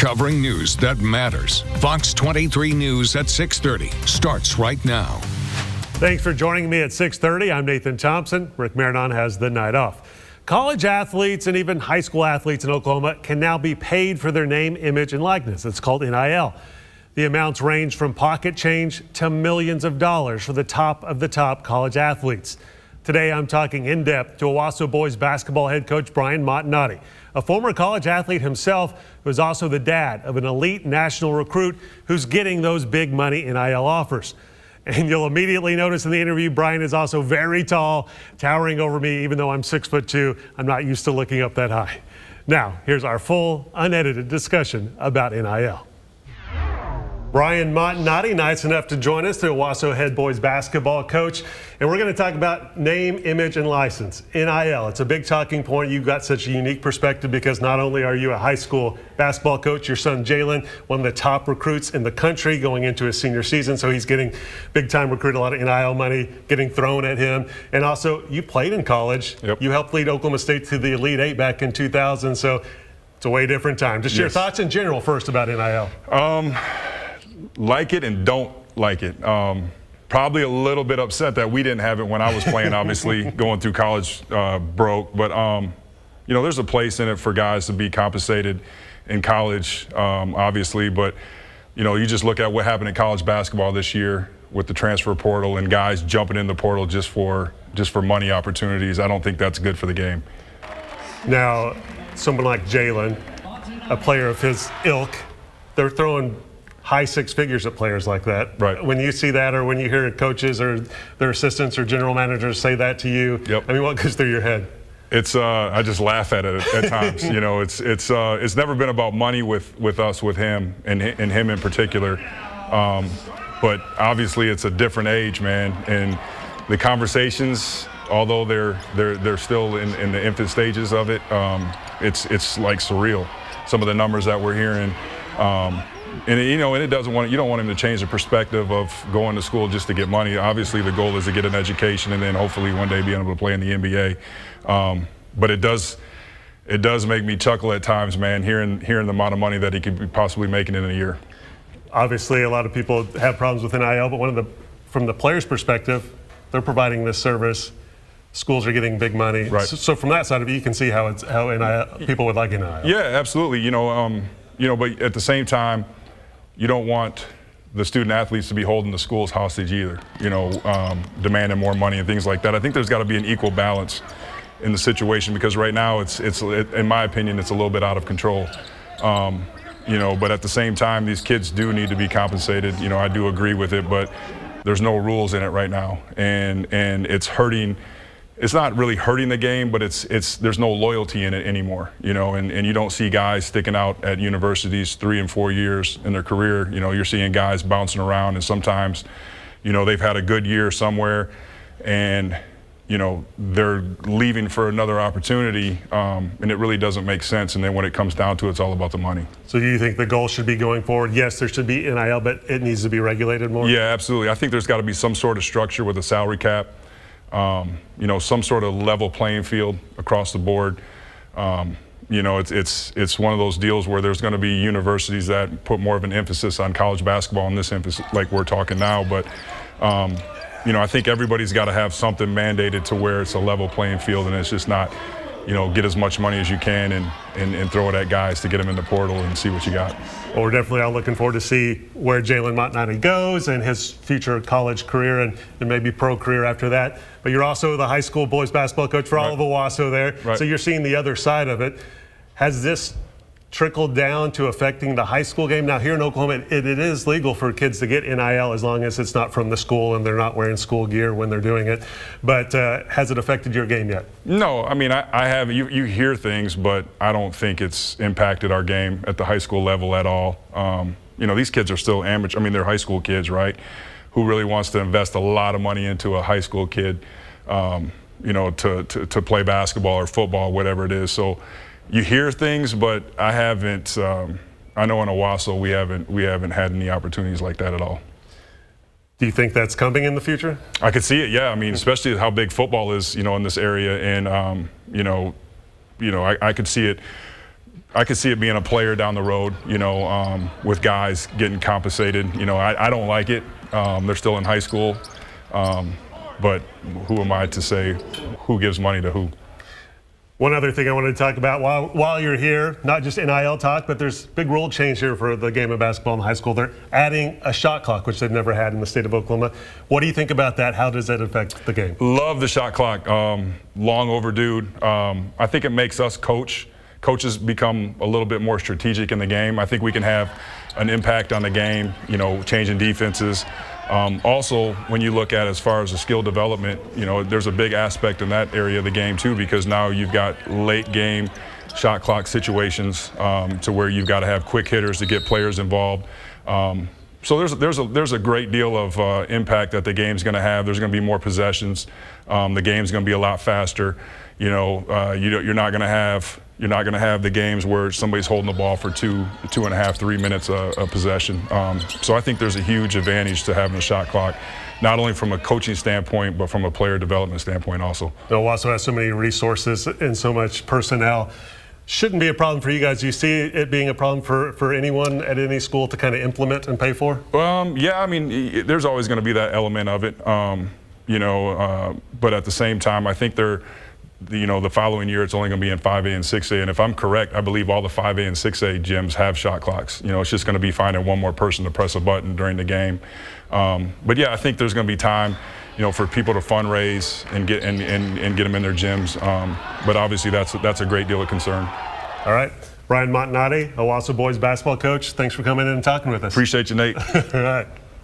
Covering news that matters. Fox 23 News at 6:30 starts right now. Thanks for joining me at 6:30. I'm Nathan Thompson. Rick Marinon has the night off. College athletes and even high school athletes in Oklahoma can now be paid for their name, image, and likeness. It's called NIL. The amounts range from pocket change to millions of dollars for the top college athletes. Today, I'm talking in depth to Owasso boys basketball head coach Brian Montonati, a former college athlete himself who is also the dad of an elite national recruit who's getting those big money NIL offers. And you'll immediately notice in the interview, Brian is also very tall, towering over me. Even though I'm 6'2", I'm not used to looking up that high. Now, here's our full, unedited discussion about NIL. Brian Montonati, nice enough to join us, the Owasso head boys basketball coach. And we're going to talk about name, image, and license, NIL. It's a big talking point. You've got such a unique perspective because not only are you a high school basketball coach, your son Jalen, one of the top recruits in the country going into his senior season. So he's getting big time recruit, a lot of NIL money getting thrown at him. And also, you played in college. Yep. You helped lead Oklahoma State to the Elite Eight back in 2000. So it's a way different time. Just your thoughts in general first about NIL. Like it and don't like it. Probably a little bit upset that we didn't have it when I was playing, obviously, going through college broke. But, you know, there's a place in it for guys to be compensated in college, obviously. But, you know, you just look at what happened in college basketball this year with the transfer portal and guys jumping in the portal just for money opportunities. I don't think that's good for the game. Now, someone like Jalen, a player of his ilk, they're throwing high six figures at players like that. Right. When you see that, or when you hear coaches or their assistants or general managers say that to you, yep. I mean, what goes through your head? It's I just laugh at it at times. You know, it's never been about money with us, with him and him in particular. But obviously, it's a different age, man, and the conversations, although they're still in the infant stages of it, it's like surreal. Some of the numbers that we're hearing. And you know, and you don't want him to change the perspective of going to school just to get money. Obviously, the goal is to get an education and then hopefully one day be able to play in the NBA. But it does make me chuckle at times, man, hearing the amount of money that he could be possibly making in a year. Obviously, a lot of people have problems with NIL, but from the player's perspective, they're providing this service. Schools are getting big money. Right. So from that side of it, you can see how NIL, people would like NIL. Yeah, absolutely. You know, but at the same time, you don't want the student athletes to be holding the schools hostage either, you know, demanding more money and things like that. I think there's got to be an equal balance in the situation because right now it's in my opinion, it's a little bit out of control. You know, but at the same time, these kids do need to be compensated. You know, I do agree with it, but there's no rules in it right now. And it's hurting. It's not really hurting the game, but there's no loyalty in it anymore, you know, and you don't see guys sticking out at universities 3 and 4 years in their career. You know, you're seeing guys bouncing around, and sometimes, you know, they've had a good year somewhere and, you know, they're leaving for another opportunity, and it really doesn't make sense. And then when it comes down to it, it's all about the money. So do you think the goal should be going forward? Yes, there should be NIL, but it needs to be regulated more? Yeah, absolutely. I think there's got to be some sort of structure with a salary cap. You know, some sort of level playing field across the board. You know, it's one of those deals where there's going to be universities that put more of an emphasis on college basketball in this emphasis, like we're talking now. But, you know, I think everybody's got to have something mandated to where it's a level playing field, and it's just not, you know, get as much money as you can and throw it at guys to get them in the portal and see what you got. Well, we're definitely all looking forward to see where Jalen Montonati goes and his future college career and maybe pro career after that. But you're also the high school boys basketball coach for all of Owasso there. Right. So you're seeing the other side of it. Has this trickled down to affecting the high school game? Now, here in Oklahoma, it is legal for kids to get NIL as long as it's not from the school and they're not wearing school gear when they're doing it. But has it affected your game yet? No, I mean, I have. You hear things, but I don't think it's impacted our game at the high school level at all. You know, these kids are still amateur. I mean, they're high school kids, right? Who really wants to invest a lot of money into a high school kid, you know, to play basketball or football, whatever it is. So you hear things, but I haven't. I know in Owasso we haven't had any opportunities like that at all. Do you think that's coming in the future? I could see it, yeah. I mean, especially how big football is, you know, in this area, and you know, I could see it I could see it being a player down the road, with guys getting compensated. I don't like it. They're still in high school. But who am I to say who gives money to who? One other thing I wanted to talk about while you're here, not just NIL talk, but there's big rule change here for the game of basketball in high school. They're adding a shot clock, which they've never had in the state of Oklahoma. What do you think about that? How does that affect the game? Love the shot clock. Long overdue. I think it makes us coaches become a little bit more strategic in the game. I think we can have an impact on the game, changing defenses. Also, when you look at as far as the skill development, there's a big aspect in that area of the game too, because now you've got late game shot clock situations to where you've got to have quick hitters to get players involved. So there's a great deal of impact that the game's going to have. There's going to be more possessions. The game's going to be a lot faster. You're not going to have the games where somebody's holding the ball for 2.5, 3 minutes a possession. So I think there's a huge advantage to having a shot clock, not only from a coaching standpoint, but from a player development standpoint also. Owasso has so many resources and so much personnel. Shouldn't be a problem for you guys. Do you see it being a problem for anyone at any school to kind of implement and pay for? Yeah, I mean, there's always going to be that element of it, but at the same time, I think the following year it's only going to be in 5A and 6A, and if I'm correct, I believe all the 5A and 6A gyms have shot clocks. It's just going to be finding one more person to press a button during the game. But yeah, I think there's going to be time, for people to fundraise and get them in their gyms. But obviously that's a great deal of concern. All right, Brian Montonati, Owasso boys basketball coach. Thanks for coming in and talking with us. Appreciate you, Nate. All right.